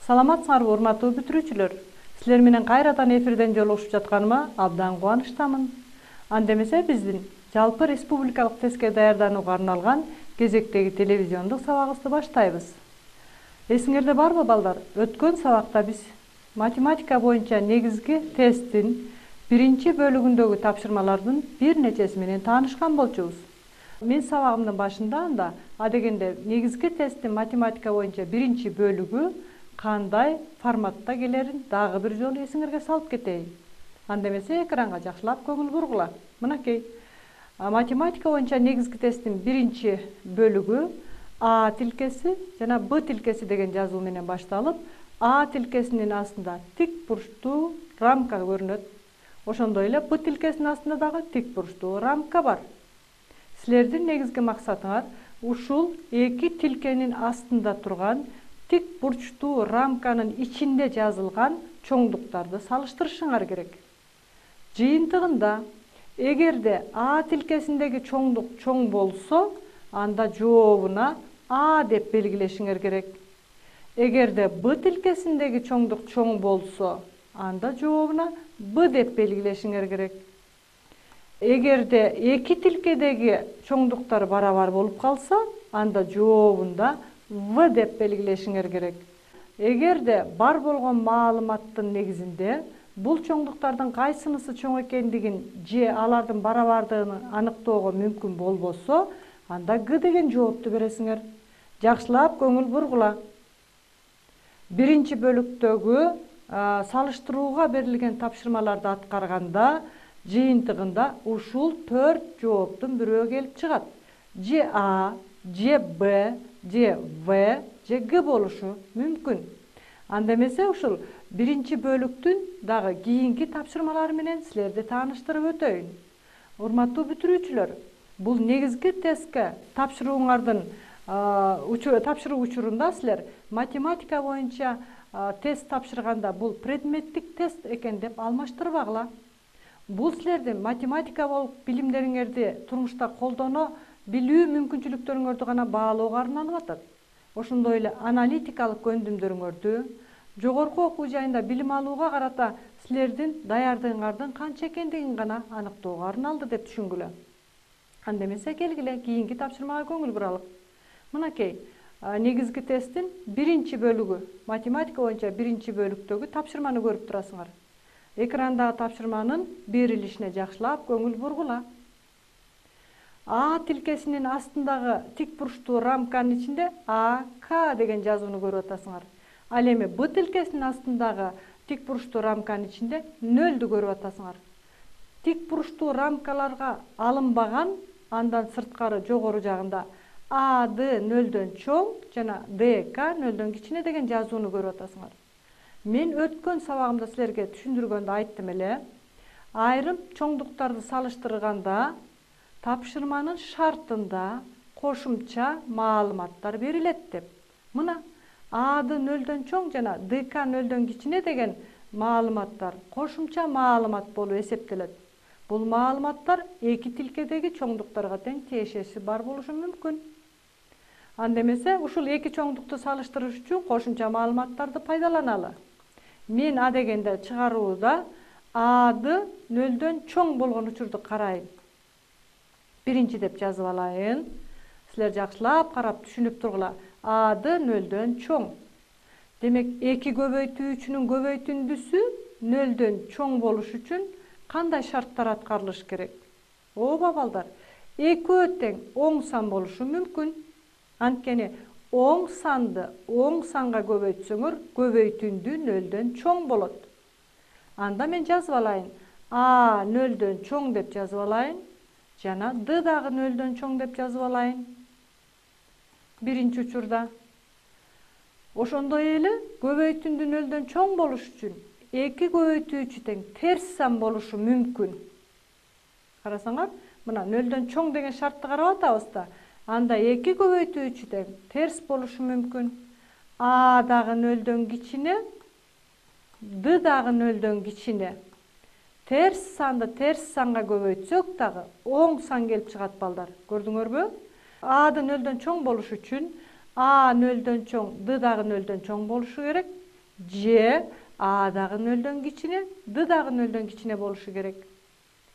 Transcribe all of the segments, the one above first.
Саламатсыңарбы урматтуу бүтүрүүчүлөр. Силер менен кайрадан эфирден жолугушуп жатканыма абдан кубанычтамын. Андемесе биздин жалпы республикалык тестке даярданууга арналган кезектеги телевизиондук сабагыбызды баштайбыз. Эсиңерде барбы балдар? Өткөн сабакта биз математика боюнча негизги тесттин биринчи бөлүгүндөгү тапшырмалардын бир нечеси менен таанышкан болчубуз. Мен сабагымдын башында анда адегенде негизги тесттин математика боюнча биринчи бөлүгү кандай форматта келерин дагы бир жолу эсиңерге салып кетейин. Андемесе экранга жакшылап көңүл бургула. Мынакей. Математика боюнча негизги тесттин биринчи бөлүгү А тилкеси жана Б тилкеси деген жазуу менен башталып, А тилкесинин астында тик бурчтуу рамка көрүнөт. Ошондой эле Б тилкесинин астында дагы тик бурчтуу рамка бар. Силердин негизги максатыңар ушул эки тилкенин астында турган тик бурчтуу рамканын ичинде жазылган чоңдуктарды салыштырышыңар керек. Жыйынтыгында, эгерде А тилкесиндеги чоңдук чоң болсо, анда жообуна А деп белгилешиңер керек. Эгерде Б тилкесиндеги чоңдук чоң болсо, анда жообуна Б деп белгилешиңер керек. Эгерде эки тилкедеги чоңдуктар барабар болуп калса, анда жообунда В деп белгилешиңер керек. Эгерде бар болгон маалыматтын негизинде бул чоңдуктардын кайсынысы чоң экендигин же алардын барабардыгын аныктоого мүмкүн болбосо, анда Г деген жоопту бересиңер. Жакшылап көңүл бургула. Биринчи бөлүктөгү салыштырууга берилген тапшырмаларды аткарганда жыйынтыгында ушул 4 жооптун бирөө келип чыгат. Же А, же Б, же В, же Г болушу мүмкүн. Андемесе ушул биринчи бөлүктүн дагы кийинки тапшырмалары менен силерди тааныштырып өтөйүн. Урматтуу бүтүрүүчүлөр, бул негизги тестке тапшырууңардын тапшыруу учурунда силер математика боюнча тест тапшырганда бул предметтик тест экен деп алмаштырбагыла. Бул силердин математика болуп билимдериңерди турмушта колдоно билүү мүмкүнчүлүктөрүңөрдү гана баалоого арналып атат. Ошондой эле аналитикалык көндүмдөрүңөрдү, жогорку окуу жайында билим алууга карата силердин даярдыгыңардын канча экендигин гана аныктоого арналды деп түшүнгүлө. Андемесе келгиле кийинки тапшырмага көңүл буралык. Мынакей, негизги тесттин биринчи бөлүгү, математика боюнча биринчи бөлүктөгү тапшырманы көрүп турасыңар. Экрандагы тапшырманын берилишине жакшылап көңүл бургула. А тилкесинин астындагы тик бурчтуу рамканын ичинде А, К деген жазууну көрүп атасыңар. Ал эми Б тилкесинин астындагы тик бурчтуу рамканын ичинде 0-ду көрүп атасыңар. Тик бурчтуу рамкаларга алынбаган, андан сырткары жогору жагында АД 0дөн чоң жана ДК 0дөн кичине деген жазууну көрүп атасыңар. Мен өткөн сабагымда силерге түшүндүргөндө айттым эле, айрым чоңдуктарды салыштырганда тапшырманын шартында кошумча маалыматтар берилет деп. Мына АД 0дөн чоң жана ДК 0дөн кичине деген маалыматтар кошумча маалымат болуп эсептелет. Бул маалыматтар эки тилкедеги чоңдуктарга тең тиешеси бар болушу мүмкүн. Андемесе ушул эки чоңдукту салыштырыш үчүн кошумча маалыматтарды пайдаланалы. Мен адегенде чыгарууда АД 0дөн чоң болгон учурду карайын. Биринчи деп жазып алайын. Силер жакшылап карап түшүнүп тургула. АД 0дөн чоң. Демек, эки көбөйтүүчүнүн көбөйтүндүсү 0дөн чоң болуш үчүн кандай шарттар аткарылыш керек? Ооба балдар, экөө тең оң сан болушу мүмкүн. Анткени оң санды оң санга көбөйтсөңөр, көбөйтүндү 0дөн чоң болот. Анда мен жазып алайын. А 0дөн чоң деп жазып алайын. Жана Д дагы 0дөн чоң деп жазып алайын. Биринчи учурда. Ошондой эле көбөйтүндү 0дөн чоң болуш үчүн эки көбөйтүүчү тең терс сан болушу мүмкүн. Карасаңар, мына 0дөн чоң деген шартты карап атабыз да. Анда эки көбөйтүүчү тең терс болушу мүмкүн. А дагы 0дөн кичине, Д дагы 0дөн кичине. Терс санды терс санга көбөйтсөк дагы оң сан келип чыгат балдар. Көрдүңөрбү? A'ды 0дөн чоң болуш үчүн А 0дөн чоң, Д дагы 0дөн чоң болушу керек. же А дагы нөлдөн кичине, D дагы нөлдөн кичине болушу керек.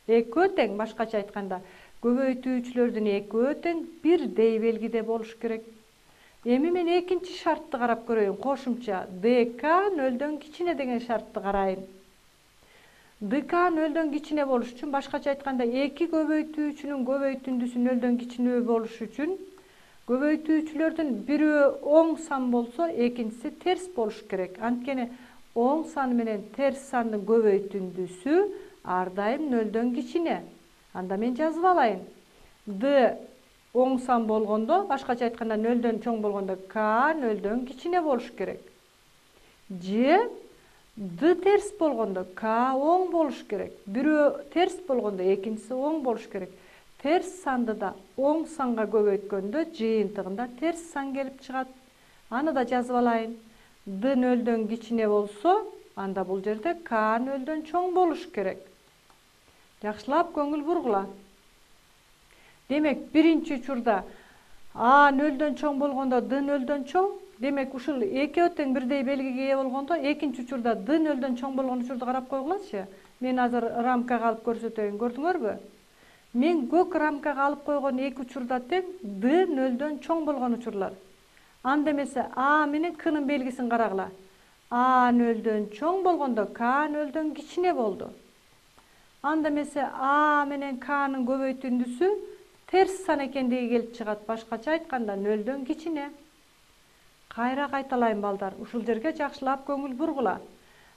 Экөө тең, башкача айтканда, көбөйтүүчүлөрдүн экөө тең бирдей белгиде болуш керек. Эми мен экинчи шартты карап көрөйүн. Кошумча ДК нөлдөн кичине деген шартты карайын. ДК нөлдөн кичине болуш үчүн, башкача айтканда, эки көбөйтүүчүнүн көбөйтүндүсү нөлдөн кичине болуш үчүн көбөйтүүчүлөрдүн бирөө оң сан болсо, экинчиси терс болуш керек. Анткени оң сан менен терс сандын көбөйтүндүсү ар дайым нөлдөн кичине. Анда мен жазып алайын. D оң сан болгондо, башкача айтканда нөлдөн чоң болгондо К нөлдөн кичине болуш керек. Же D терс болгондо К оң болуш керек. Бирөө терс болгондо экинчиси оң болуш керек. Терс санды да оң санга көбөйткөндө жыйынтыгында терс сан келип чыгат. Аны да жазып алайын. D нөлдөн кичине болсо, анда бул жерде К нөлдөн чоң болуш керек. Жакшылап көңүл бургула. Демек, биринчи учурда А нөлдөн чоң болгондо D нөлдөн чоң. Демек, ушул экөө тең бирдей белгиге ээ болгондо, экинчи учурда D нөлдөн чоң болгон учурду карап койгулачы. Мен азыр рамкага алып көрсөтөйүн, көрдүңөрбү? Мен көк рамкага алып койгон эки учурда тең D нөлдөн чоң болгон учурлар. Анда эмесе А менен К'нын белгисин карагыла. А нөлдөн чоң болгондо К нөлдөн кичине болду. Анда эмесе А менен К'нын көбөйтүндүсү терс сан экендиги келип чыгат. Башкача айтканда нөлдөн кичине. Кайра кайталайын балдар. Ушул жерге жакшылап көңүл бургула.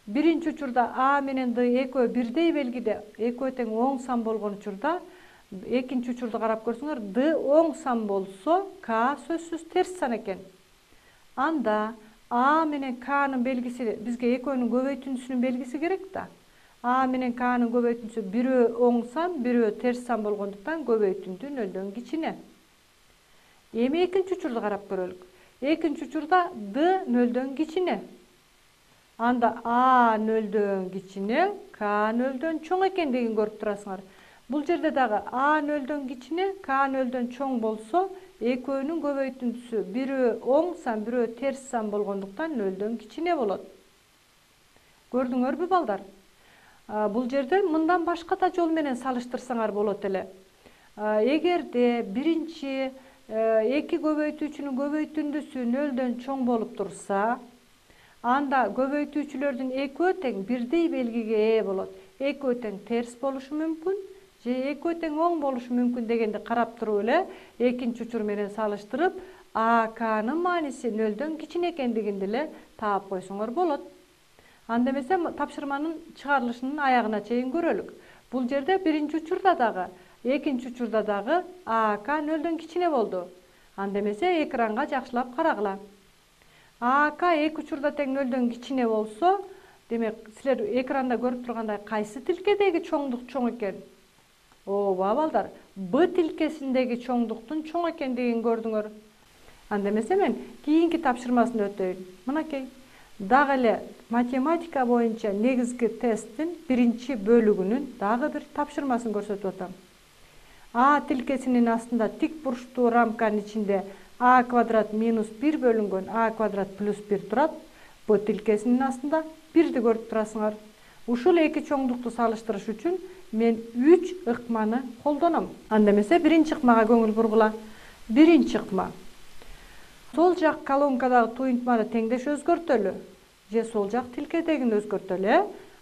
Биринчи учурда А менен D экөө бирдей белгиде, экөө тең оң сан болгон учурда, экинчи учурду карап көрсөңөр, D оң сан болсо, К сөзсүз терс сан экен. Анда А менен К'нын белгиси, бизге экөөнүн көбөйтүндүсүнүн белгиси керек да. А менен К'нын көбөйтүндүсү бирөө оң сан, бирөө терс сан болгондуктан көбөйтүндү нөлдөн кичине. Эми экинчи учурду карап көрөлүк. Экинчи учурда D нөлдөн кичине. Анда А нөлдөн кичине, К нөлдөн чоң экендигин көрүп турасыңар. Бул жерде дагы А нөлдөн кичине, К нөлдөн чоң болсо, экөөнүн көбөйтүндүсү бирөө оң сан, бирөө терс сан болгондуктан нөлдөн кичине болот. Көрдүңөрбү балдар? Бул жерде мындан башка да жол менен салыштырсаңар болот эле. Эгерде биринчи эки көбөйтүүчүнүн көбөйтүндүсү нөлдөн чоң болуп турса, анда көбөйтүүчүлөрдүн экөө тең бирдей белгиге ээ болот. Экөө тең терс болушу мүмкүн, же экөө тең оң болушу мүмкүн дегенди карап туруп эле экинчи учур менен салыштырып, А, К'нын мааниси нөлдөн кичине экендигин деле таап койсоңор болот. Анда эмесе тапшырманын чыгарылышынын аягына чейин көрөлүк. Бул жерде биринчи учурда дагы, экинчи учурда дагы А, К нөлдөн кичине болду. Анда эмесе экранга жакшылап карагыла. А, К эки учурда тең нөлдөн кичине болсо, демек, силер экранда көрүп тургандай кайсы тилкедеги чоңдук чоң экен? Ооба балдар, Б тилкесиндеги чоңдуктун чоң экендигин көрдүңөр. Анда эмесе мен кийинки тапшырмасын өтөйүн. Мынакей. Дагы эле математика боюнча негизги тесттин биринчи бөлүгүнүн дагы бир тапшырмасын көрсөтүп атам. А тилкесинин астында тик бурчтуу рамканын ичинде А квадрат минус 1 бөлүнгөн А квадрат плюс 1 турат. Б тилкесинин астында 1ди көрүп турасыңар. Ушул эки чоңдукту салыштырыш үчүн мен 3 ыкманы колдоном. Анда эмесе биринчи ыкмага көңүл бургула. Биринчи ыкма. Сол жак колонкадагы туюнтманы теңдеш өзгөртөлү. Же сол жак тилкедегини өзгөртөлү.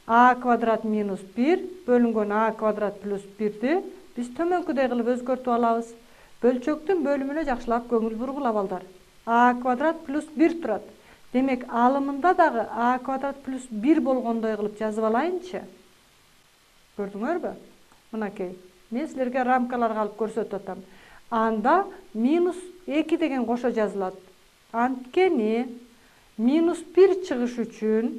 А квадрат минус 1 бөлүнгөн А квадрат плюс 1ди биз төмөнкүдөй кылып өзгөртүп алабыз. Бөлчөктүн бөлүмүнө жакшылап көңүл бургула балдар. А квадрат плюс 1 турат. Демек, алымында дагы А квадрат плюс 1 болгондой кылып жазып алайынчы. Көрдүңөрбү? Мынакей. Мен силерге рамкаларга алып көрсөтүп атам. Анда минус 2 деген кошо жазылат. Анткени минус 1 чыгыш үчүн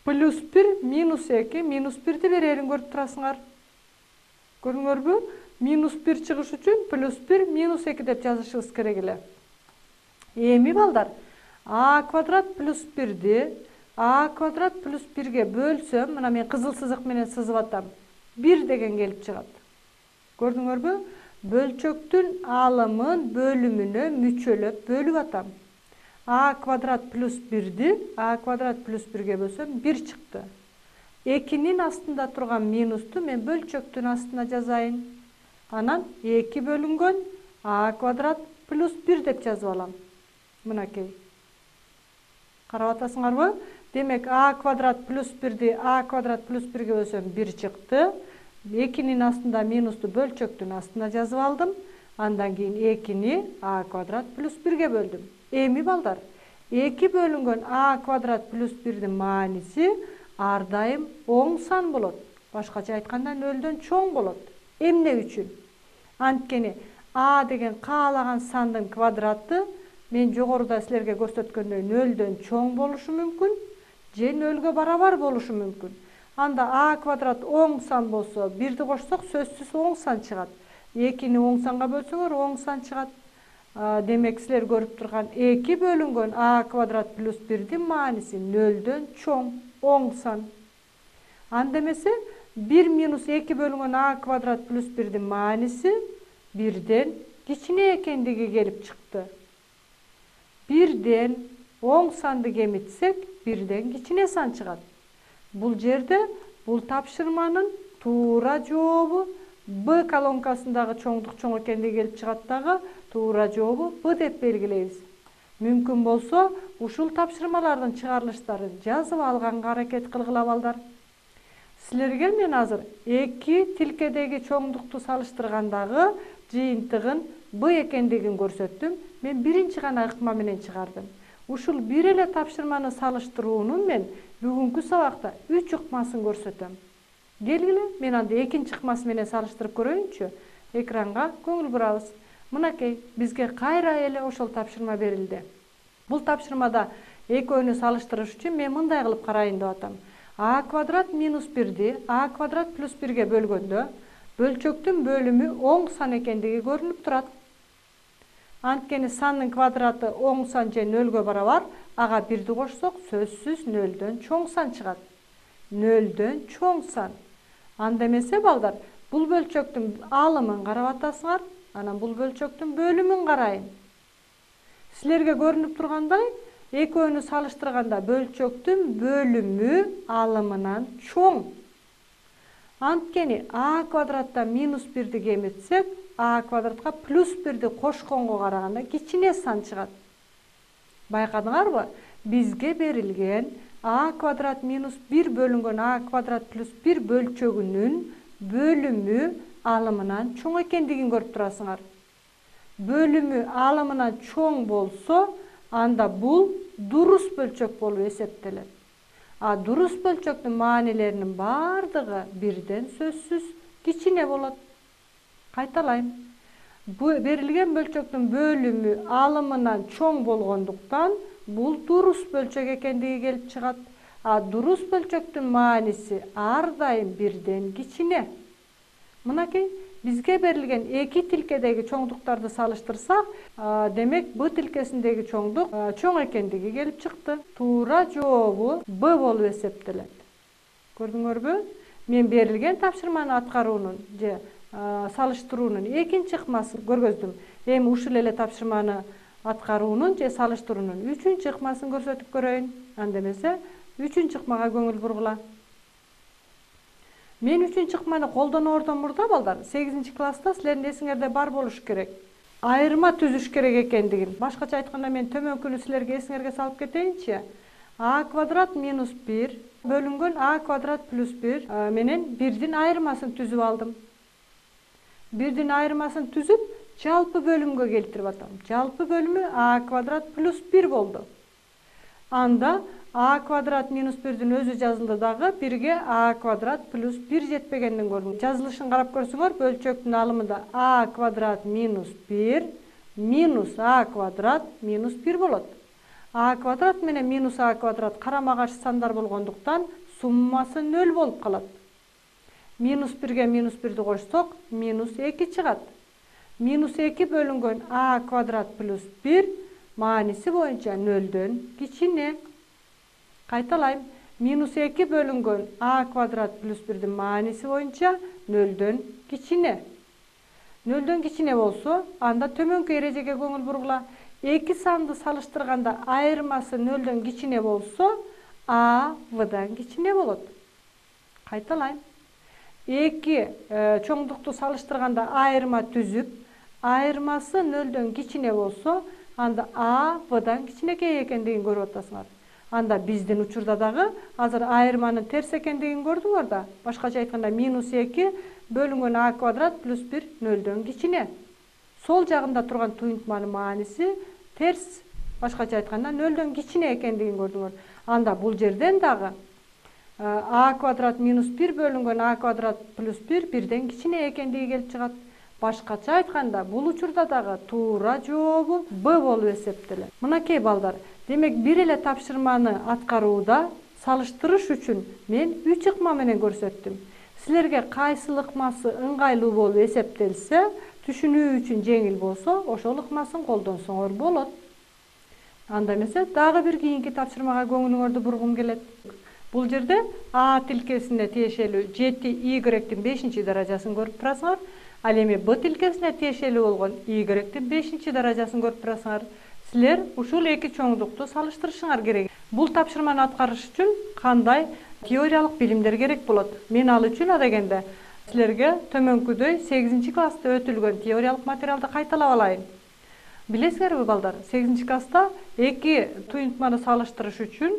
плюс 1 минус 2 минус 1ди берерин көрүп турасыңар. Көрдүңөрбү? Минус 1 чыгыш үчүн плюс 1 минус 2 деп жазышыбыз керек эле. Эми балдар, А квадрат плюс 1ди А квадрат плюс 1ге бөлсөм, мына мен кызыл сызык менен сызып атам. 1 деген келип чыгат. Көрдүңөрбү? Бөлчөктүн алымын бөлүмүнө мүчөлөп бөлүп атам. a квадрат плюс 1-ди a квадрат плюс 1-ге бөлсөм 1 чыкты. 2-нин астында турган минусту мен бөлчөктүн астына жазайын. Анан 2 бөлүнгөн a квадрат плюс 1 деп жазып алам. Мынакей. Карап атасыңарбы? Демек a квадрат плюс 1-ди a квадрат плюс 1-ге бөлсөм 1 чыкты. 2-нин астында минусту бөлчөктүн астына жазып алдым. Андан кийин 2-ни a квадрат плюс 1-ге бөлдүм. Эми балдар, 2 бөлүнгөн a квадрат плюс 1-дин мааниси ар дайым оң сан болот. Башкача айтканда 0дөн чоң болот. Эмне үчүн? Анткени a деген каалаган сандын квадраты мен жогоруда силерге көрсөткөндөй 0дөн чоң болушу мүмкүн, же 0га барабар болушу мүмкүн. Анда a квадрат оң сан болсо, 1-ди кошсок сөзсүз оң сан чыгат. 2-ни оң санга бөлсөңөр оң сан чыгат. Демек силер көрүп турган 2 бөлүнгөн a квадрат плюс 1-дин мааниси 0дөн чоң, оң сан. Анда эмесе 1 минус 2 бөлүнгөн a квадрат плюс 1-дин мааниси 1ден кичине экендиги келип чыкты. 1ден оң санды кемитсек, 1ден кичине сан чыгат. Бул жерде бул тапшырманын туура жообу B колонкасындагы чоңдук чоң экендиги келип чыгат дагы, туура жообу B деп белгилейбиз. Мүмкүн болсо, ушул тапшырмалардын чыгарылыштарын жазып алганга аракет кылгыла балдар. Силерге мен азыр 2 тилкедеги чоңдукту салыштыргандагы жыйынтыгын B экендигин көрсөттүм. Мен биринчи гана ыкма менен чыгардым. Ушул бир эле тапшырманы салыштыруунун мен бүгүнкү сабакта 3 ыкмасын көрсөтөм. Келгиле, мен анда экинчи ыкмасы менен салыштырып көрөйүнчү. Экранга көңүл бурабыз. Мынакей, бизге кайра эле ошол тапшырма берилди. Бул тапшырмада экөөнү салыштырыш үчүн мен мындай кылып карайын деп атам. a квадрат минус 1-ди a квадрат плюс 1-ге бөлгөндө бөлчөктүн бөлүмү оң сан экендиги көрүнүп турат. Анткени сандын квадраты оң сан же 0га барабар, ага 1-ди кошсок сөзсүз 0дөн чоң сан чыгат. 0дөн чоң сан. Анда эмесе балдар, бул бөлчөктүн алымын карап атасыңар, анан бул бөлчөктүн бөлүмүн карайын. Силерге көрүнүп тургандай, экөөнү салыштырганда бөлчөктүн бөлүмү алымынан чоң. Анткени a квадраттан минус 1-ди кемитсек, a квадратка плюс 1-ди кошконго караганда кичине сан чыгат. Байкадыңарбы? Бизге берилген a квадрат минус 1 бөлүнгөн a квадрат плюс 1 бөлчөгүнүн бөлүмү алымынан чоң экендигин көрүп турасыңар. Бөлүмү алымынан чоң болсо, анда бул дурус бөлчөк болуп эсептелет. А дурус бөлчөктүн маанилеринин бардыгы 1ден сөзсүз кичине болот. Кайталайм. Берилген бөлчөктүн бөлүмү алымынан чоң болгондуктан бул дурус бөлчөк экендиги келип чыгат. А дурус бөлчөктүн мааниси ар дайым 1ден кичине. Мынакей, бизге берилген 2 тилкедеги чоңдуктарды салыштырсак, демек B тилкесиндеги чоңдук чоң экендиги келип чыкты. Туура жообу B болуп эсептелет. Көрдүңөрбү? Мен берилген тапшырманы аткаруунун же салыштыруунун экинчи ыкмасын көргөздүм. Эми ушул эле тапшырманы аткаруунун же салыштыруунун 3-чү ыкмасын көрсөтүп көрөйүн. Анда эмесе 3-чү ыкмага көңүл бургула. Мен 3-чү ыкманы колдоноордон мурда балдар, 8-чи класста силердин эсиңерде бар болуш керек. Айырма түзүш керек экендигин. Башкача айтканда мен төмөнкүнү силерге эсиңерге салып кетейинчи. a квадрат минус 1 бөлүнгөн a квадрат плюс 1 менен 1-дин айырмасын түзүп алдым. 1-дин айырмасын түзүп, жалпы бөлүмгө келтирип атам. Жалпы бөлүмү a квадрат плюс 1 болду. Анда a квадрат минус 1-дин өзү жазылды дагы, 1-ге a квадрат плюс 1 жетпегендин көрүнүп. Жазылышын карап көрсөңөр, бөлчөктүн алымында a квадрат минус 1 минус a квадрат минус 1 болот. a квадрат менен минус a квадрат карама каршы сандар болгондуктан суммасы 0 болуп калат. Минус 1-ге минус 1-ди кошсок, минус 2 чыгат. Минус 2 бөлүнгөн a квадрат плюс 1 мааниси боюнча 0дөн кичине. Кайталайм. Минус 2 бөлүнгөн a квадрат плюс 1-дин мааниси боюнча 0дөн кичине. 0дөн кичине болсо, анда төмөнкү эрежеге көңүл бургула. эки санды салыштырганда айырмасы 0-дөн кичине болсо, А Вдан кичине болот. Кайталайм. Эки чоңдукту салыштырганда айырма түзүп, айырмасы 0-дөн кичине болсо, анда А Вдан кичинекей экендигин көрүп атасыңар. Анда биздин учурда дагы азыр айырманын терс экендигин көрдүңөр да. Башкача айтканда -2 бөлүнгөн А квадрат плюс 1 0-дөн кичине. Сол жагында турган туюнтманын мааниси терс, башкача айтканда 0-дөн кичине экендигин көрдүңөр. Анда бул жерден дагы А квадрат минус 1 бөлүнгөн А квадрат плюс 1 1-ден кичине экендиги келип чыгат. Башкача айтканда бул учурда дагы туура жообу Б болуп эсептелет. Мынакей балдар, демек бир эле тапшырманы аткарууда салыштырыш үчүн мен 3 ыкма менен көрсөттүм. Силерге кайсыл ыкмасы ыңгайлуу болуп эсептелсе, түшүнүү үчүн жеңил болсо, ошол ыкмасын колдонсоңор болот. Анда эмесе дагы бир кийинки тапшырмага көңүлүңөрдү бургум келет. Бул жерде А тилкесине тиешелүү 7y-тин 5-даражасын көрүп турасыңар. Ал эми Б тилкесине тиешелүү болгон y-тин 5-даражасын көрүп турасыңар. Силер ушул эки чоңдукту салыштырышыңар керек. Бул тапшырманы аткарыш үчүн кандай теориялык билимдер керек болот? Мен ал үчүн адегенде силерге төмөнкүдөй 8-класста өтүлгөн теориялык материалды кайталап алайын. Билесиңерби балдар, 8-класста эки туюнтманы салыштырыш үчүн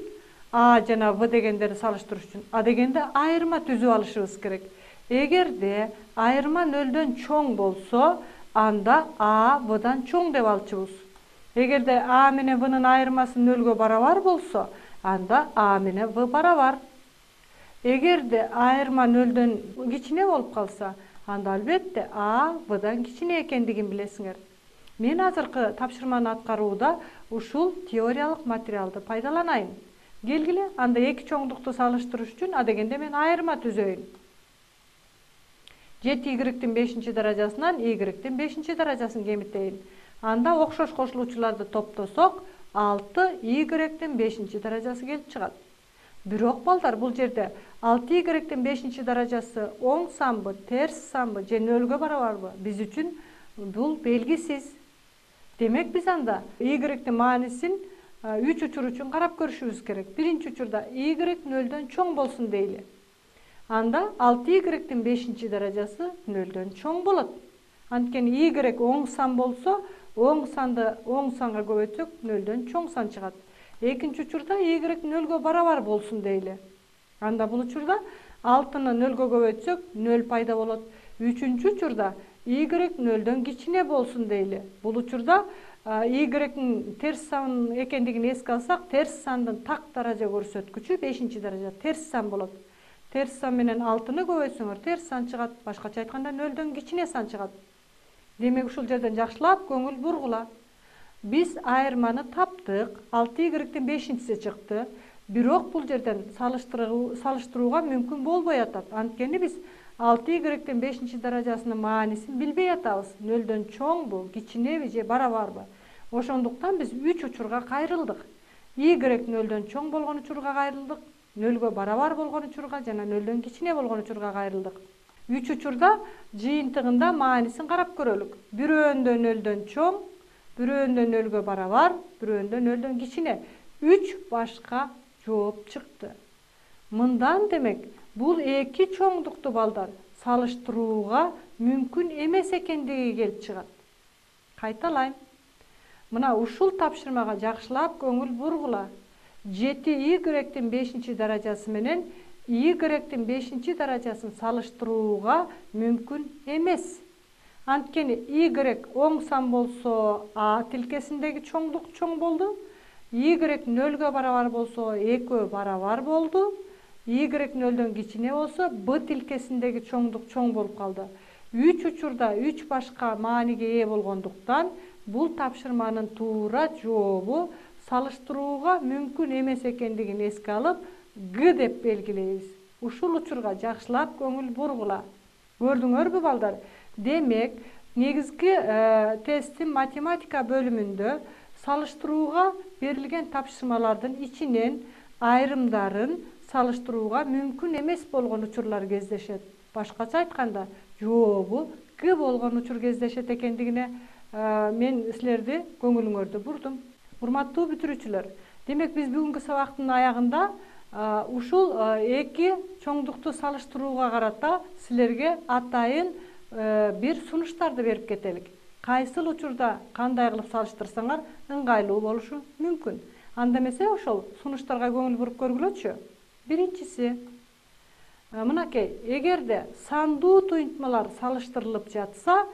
А жана В дегендерди салыштырыш үчүн адегенде айырма түзүп алышыбыз керек. Эгерде айырма 0-дөн чоң болсо, анда А Вдан чоң деп алчубуз. Эгерде А менен Внын айырмасы 0-гө барабар болсо, анда А менен В барабар. Эгерде айырма 0-дөн кичине болуп калса, анда албетте А Вдан кичине экендигин билесиңер. Мен азыркы тапшырманы аткарууда ушул теориялык материалды пайдаланайын. Келгиле, анда эки чоңдукту салыштырыш үчүн адегенде мен айырма түзөйүн. 7y-тин 5-даражасынан y-тин 5-даражасын кемитейин. Анда окшош кошулуучуларды топтосок, 6y-тин 5-даражасы келип чыгат. Бирок балдар, бул жерде 6y-тин 5-даражасы оң санбы, терс санбы же 0-гө барабарбы? Биз үчүн бул белгисиз. Демек биз анда y-тин маанисин 3 учур үчүн карап көрүшүбүз керек. Биринчи учурда y 0-дөн чоң болсун дейли. Анда 6y-тин 5-даражасы 0-дөн чоң болот. Анткени y оң сан болсо, оң санды оң санга көбөйтсөк 0-дөн чоң сан чыгат. Экинчи учурда y 0-гө барабар болсун дейли. Анда бул учурда 6-ны 0-гө көбөйтсөк 0 пайда болот. Үчүнчү учурда y 0-дөн кичине болсун дейли. Бул учурда y-н терс сан экендигин эске алсак, терс сандын так даража көрсөткүчү 5-даража терс сан болот. Терс сан менен 6-ны көбөйтсөңөр терс сан чыгат. Башкача айтканда 0-дөн кичине сан чыгат. Демек ушул жерден жакшылап көңүл бургула. Биз айырманы таптык, 6y-тин 5-си чыкты. Бирок бул жерден салыштырууга мүмкүн болбой атат. Анткени биз 6y-тин 5-даражасынын маанисин билбей атабыз. 0-дөн чоңбу, кичинеби же барабарбы? Ошондуктан биз 3 учурга кайрылдык. Y 0-дөн чоң болгон учурга кайрылдык, 0-гө барабар болгон учурга жана 0-дөн кичине болгон учурга кайрылдык. 3 учурда жыйынтыгында маанисин карап көрөлүк. Бирөөндө 0-дөн чоң, бирөөндө 0-гө барабар, бирөөндө 0-дөн кичине. 3 башка жооп чыкты. Мындан демек бул эки чоңдукту балдар салыштырууга мүмкүн эмес экендиги келип чыгат. Кайталайм. Мына ушул тапшырмага жакшылап көңүл бургула. 7y-тин 5-даражасы менен y-тин 5-даражасын салыштырууга мүмкүн эмес. Анткени y оң сан болсо А тилкесиндеги чоңдук чоң болду. Y 0-гө барабар болсо экөө барабар болду. Y 0-дөн кичине болсо Б тилкесиндеги чоңдук чоң болуп калды. 3 учурда 3 башка мааниге ээ болгондуктан бул тапшырманын туура жообу салыштырууга мүмкүн эмес экендигин эске алып, Г деп белгилейбиз. Ушул учурга жакшылап көңүл бургула. Көрдүңөрбү балдар? Демек, негизги тесттин математика бөлүмүндө салыштырууга берилген тапшырмалардын ичинен айрымдарын салыштырууга мүмкүн эмес болгон учурлар кездешет. Башкача айтканда, жообу Г болгон учур кездешет экендигине мен силерди көңүлүңөрдү бурдум. Урматтуу бүтүрүүчүлөр, демек биз бүгүнкү сабактын аягында ушул эки чоңдукту салыштырууга карата силерге атайын бир сунуштарды берип кетелик. Кайсыл учурда кандай кылып салыштырсаңар ыңгайлуу болушу мүмкүн. Анда эмесе ошол сунуштарга көңүл буруп көргүлөчү. Биринчиси, мынакей, эгерде сандуу туюнтмалар салыштырылып жатса,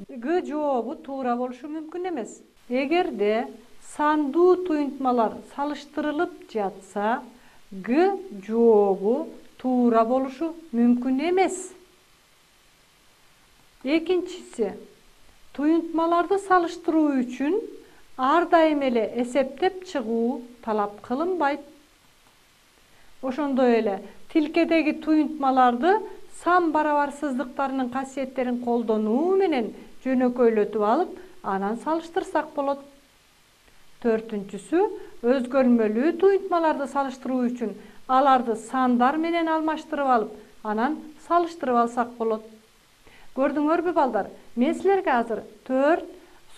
Г жообу туура болушу мүмкүн эмес. Эгерде сандуу туюнтмалар салыштырылып жатса, Г жообу туура болушу мүмкүн эмес. Экинчиси, туюнтмаларды салыштыруу үчүн ар дайым эле эсептеп чыгуу талап кылынбайт. Ошондой эле тилкедеги туюнтмаларды сан барабарсыздыктарынын касиеттерин колдонуу менен жөнөкөйлөтүп алып, анан салыштырсак болот. Төртүнчүсү, өзгөрмөлүү туюнтмаларды салыштыруу үчүн аларды сандар менен алмаштырып алып, анан салыштырып алсак болот. Көрдүңөрбү балдар? Мен силерге азыр 4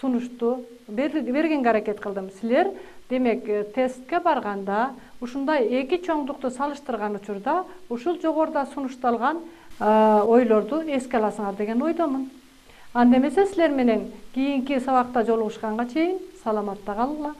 сунушту бергенге аракет кылдым. Силер демек тестке барганда ушундай эки чоңдукту салыштырган учурда ушул жогоруда сунушталган ойлорду эске аласыңар деген ойдомун. Анда эмесе силер менен кийинки сабакта жолугушканга чейин саламатта калгыла.